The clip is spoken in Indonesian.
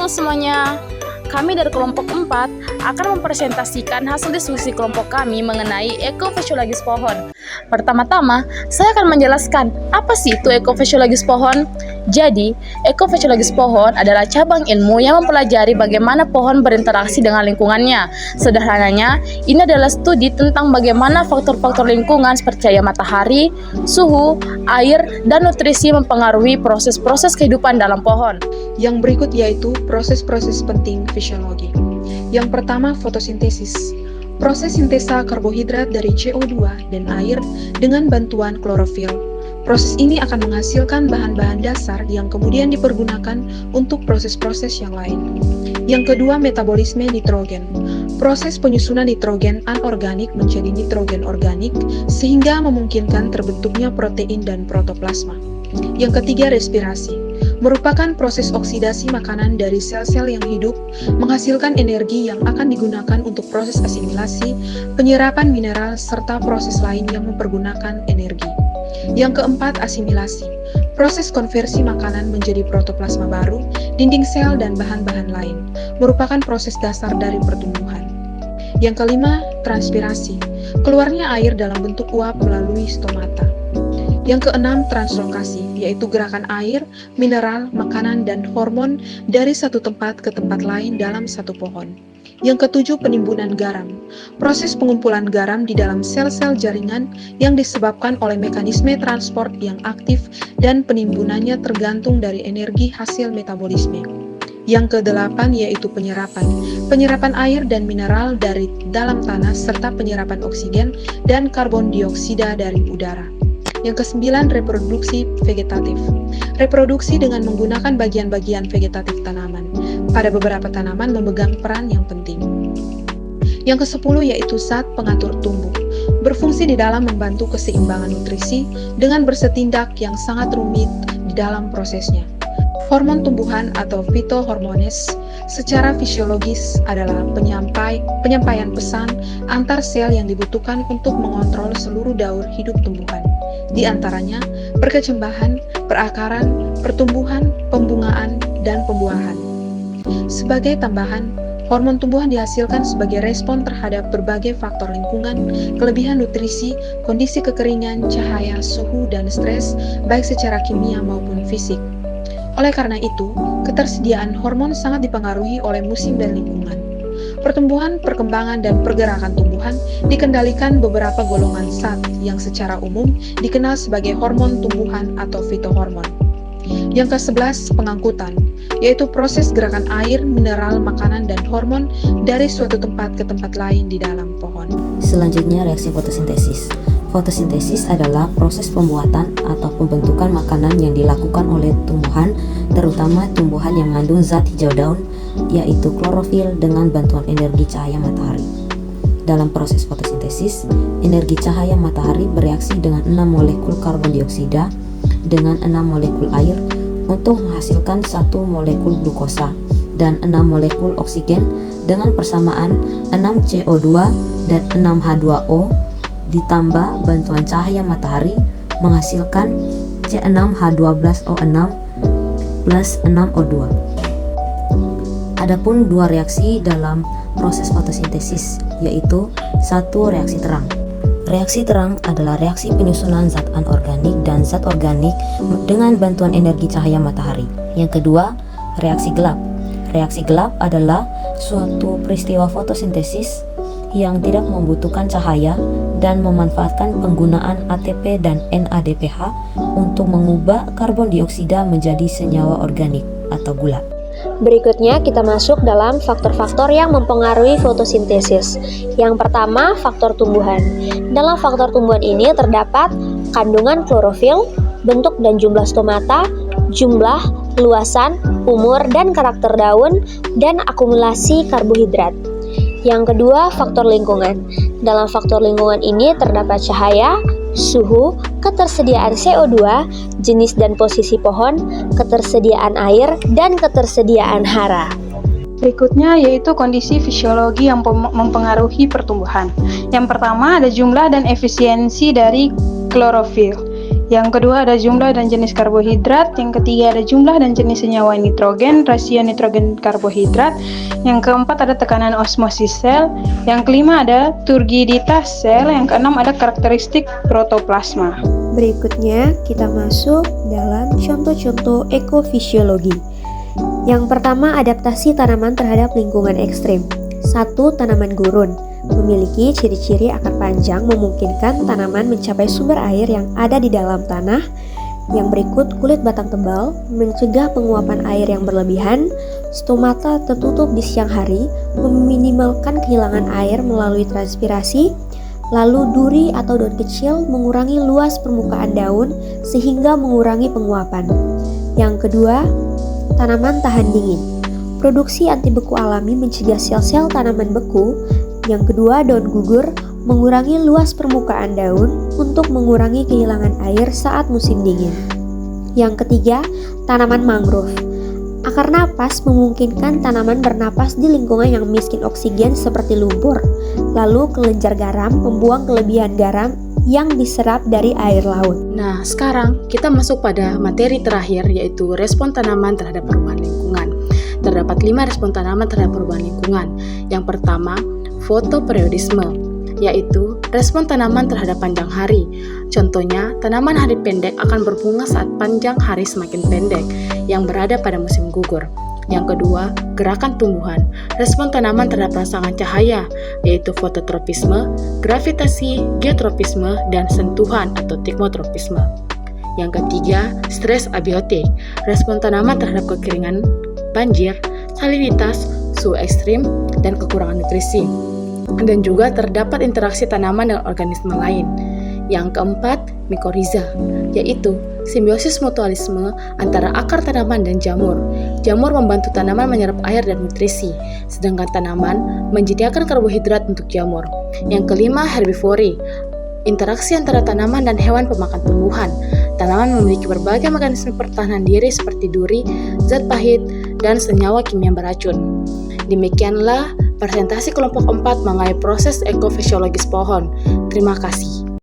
Halo semuanya, kami dari kelompok 4 akan mempresentasikan hasil diskusi kelompok kami mengenai ekofisiologis pohon. Pertama-tama, saya akan menjelaskan apa sih itu ekofisiologis pohon. Jadi, ekofisiologis pohon adalah cabang ilmu yang mempelajari bagaimana pohon berinteraksi dengan lingkungannya. Sederhananya, ini adalah studi tentang bagaimana faktor-faktor lingkungan seperti cahaya matahari, suhu, air, dan nutrisi mempengaruhi proses-proses kehidupan dalam pohon. Yang berikut yaitu proses-proses penting fisiologi. Yang pertama, fotosintesis. Proses sintesa karbohidrat dari CO2 dan air dengan bantuan klorofil. Proses ini akan menghasilkan bahan-bahan dasar yang kemudian dipergunakan untuk proses-proses yang lain. Yang kedua, metabolisme nitrogen. Proses penyusunan nitrogen anorganik menjadi nitrogen organik sehingga memungkinkan terbentuknya protein dan protoplasma. Yang ketiga, respirasi. Merupakan proses oksidasi makanan dari sel-sel yang hidup, menghasilkan energi yang akan digunakan untuk proses asimilasi, penyerapan mineral, serta proses lain yang mempergunakan energi. Yang keempat, asimilasi. Proses konversi makanan menjadi protoplasma baru, dinding sel, dan bahan-bahan lain, merupakan proses dasar dari pertumbuhan. Yang kelima, transpirasi. Keluarnya air dalam bentuk uap melalui stomata. Yang keenam, translokasi, yaitu gerakan air, mineral, makanan, dan hormon dari satu tempat ke tempat lain dalam satu pohon. Yang ketujuh, penimbunan garam. Proses pengumpulan garam di dalam sel-sel jaringan yang disebabkan oleh mekanisme transport yang aktif dan penimbunannya tergantung dari energi hasil metabolisme. Yang kedelapan yaitu penyerapan. Penyerapan air dan mineral dari dalam tanah serta penyerapan oksigen dan karbon dioksida dari udara. Yang kesembilan, reproduksi vegetatif. Reproduksi dengan menggunakan bagian-bagian vegetatif tanaman. Pada beberapa tanaman memegang peran yang penting. Yang kesepuluh yaitu zat pengatur tumbuh. Berfungsi di dalam membantu keseimbangan nutrisi dengan bersetindak yang sangat rumit di dalam prosesnya. Hormon tumbuhan atau fitohormones secara fisiologis adalah penyampaian pesan antar sel yang dibutuhkan untuk mengontrol seluruh daur hidup tumbuhan. Di antaranya perkecambahan, perakaran, pertumbuhan, pembungaan, dan pembuahan. Sebagai tambahan, hormon tumbuhan dihasilkan sebagai respon terhadap berbagai faktor lingkungan, kelebihan nutrisi, kondisi kekeringan, cahaya, suhu, dan stres, baik secara kimia maupun fisik. Oleh karena itu, ketersediaan hormon sangat dipengaruhi oleh musim dan lingkungan. Pertumbuhan, perkembangan, dan pergerakan tumbuhan dikendalikan beberapa golongan zat yang secara umum dikenal sebagai hormon tumbuhan atau fitohormon. Yang ke-11, pengangkutan, yaitu proses gerakan air, mineral, makanan, dan hormon dari suatu tempat ke tempat lain di dalam pohon. Selanjutnya, reaksi fotosintesis. Fotosintesis adalah proses pembuatan atau pembentukan makanan yang dilakukan oleh tumbuhan, terutama tumbuhan yang mengandung zat hijau daun, yaitu klorofil dengan bantuan energi cahaya matahari. Dalam proses fotosintesis, energi cahaya matahari bereaksi dengan 6 molekul karbon dioksida dengan 6 molekul air untuk menghasilkan 1 molekul glukosa dan 6 molekul oksigen dengan persamaan 6 CO2 dan 6 H2O ditambah bantuan cahaya matahari menghasilkan C6H12O6 plus 6O2. Adapun dua reaksi dalam proses fotosintesis, yaitu satu, reaksi terang. Reaksi terang adalah reaksi penyusunan zat anorganik dan zat organik dengan bantuan energi cahaya matahari. Yang kedua, reaksi gelap. Reaksi gelap adalah suatu peristiwa fotosintesis yang tidak membutuhkan cahaya dan memanfaatkan penggunaan ATP dan NADPH untuk mengubah karbon dioksida menjadi senyawa organik atau gula. Berikutnya kita masuk dalam faktor-faktor yang mempengaruhi fotosintesis. Yang pertama, faktor tumbuhan. Dalam faktor tumbuhan ini terdapat kandungan klorofil, bentuk dan jumlah stomata, jumlah, luasan, umur, dan karakter daun, dan akumulasi karbohidrat. Yang kedua, faktor lingkungan. Dalam faktor lingkungan ini terdapat cahaya, suhu, ketersediaan CO2, jenis dan posisi pohon, ketersediaan air, dan ketersediaan hara. Berikutnya yaitu kondisi fisiologi yang mempengaruhi pertumbuhan. Yang pertama ada jumlah dan efisiensi dari klorofil. Yang kedua ada jumlah dan jenis karbohidrat. Yang ketiga ada jumlah dan jenis senyawa nitrogen, rasio nitrogen karbohidrat. Yang keempat ada tekanan osmosis sel. Yang kelima ada turgiditas sel. Yang keenam ada karakteristik protoplasma. Berikutnya kita masuk dalam contoh-contoh ekofisiologi. Yang pertama, adaptasi tanaman terhadap lingkungan ekstrim. 1. Tanaman gurun memiliki ciri-ciri akar panjang memungkinkan tanaman mencapai sumber air yang ada di dalam tanah. Yang berikut, kulit batang tebal mencegah penguapan air yang berlebihan. Stomata tertutup di siang hari meminimalkan kehilangan air melalui transpirasi. Lalu duri atau daun kecil mengurangi luas permukaan daun sehingga mengurangi penguapan. Yang kedua, tanaman tahan dingin. Produksi antibeku alami mencegah sel-sel tanaman beku. Yang kedua, daun gugur mengurangi luas permukaan daun untuk mengurangi kehilangan air saat musim dingin. Yang ketiga, tanaman mangrove. Akar napas memungkinkan tanaman bernapas di lingkungan yang miskin oksigen seperti lumpur. Lalu kelenjar garam membuang kelebihan garam yang diserap dari air laut. Nah, sekarang kita masuk pada materi terakhir, yaitu respon tanaman terhadap perubahan lingkungan. Terdapat 5 respon tanaman terhadap perubahan lingkungan. Yang pertama, fotoperiodisme, yaitu respon tanaman terhadap panjang hari. Contohnya, tanaman hari pendek akan berbunga saat panjang hari semakin pendek, yang berada pada musim gugur. Yang kedua, gerakan tumbuhan. Respon tanaman terhadap rangsangan cahaya, yaitu fototropisme, gravitasi, geotropisme, dan sentuhan atau tikmotropisme. Yang ketiga, stres abiotik. Respon tanaman terhadap kekeringan, banjir, salinitas, suhu ekstrim, dan kekurangan nutrisi. Dan juga terdapat interaksi tanaman dengan organisme lain. Yang keempat, mikoriza, yaitu simbiosis mutualisme antara akar tanaman dan jamur. Jamur membantu tanaman menyerap air dan nutrisi, sedangkan tanaman menyediakan karbohidrat untuk jamur. Yang kelima, herbivori, interaksi antara tanaman dan hewan pemakan tumbuhan. Tanaman memiliki berbagai mekanisme pertahanan diri seperti duri, zat pahit, dan senyawa kimia beracun. Demikianlah presentasi kelompok 4 mengenai proses ekofisiologis pohon. Terima kasih.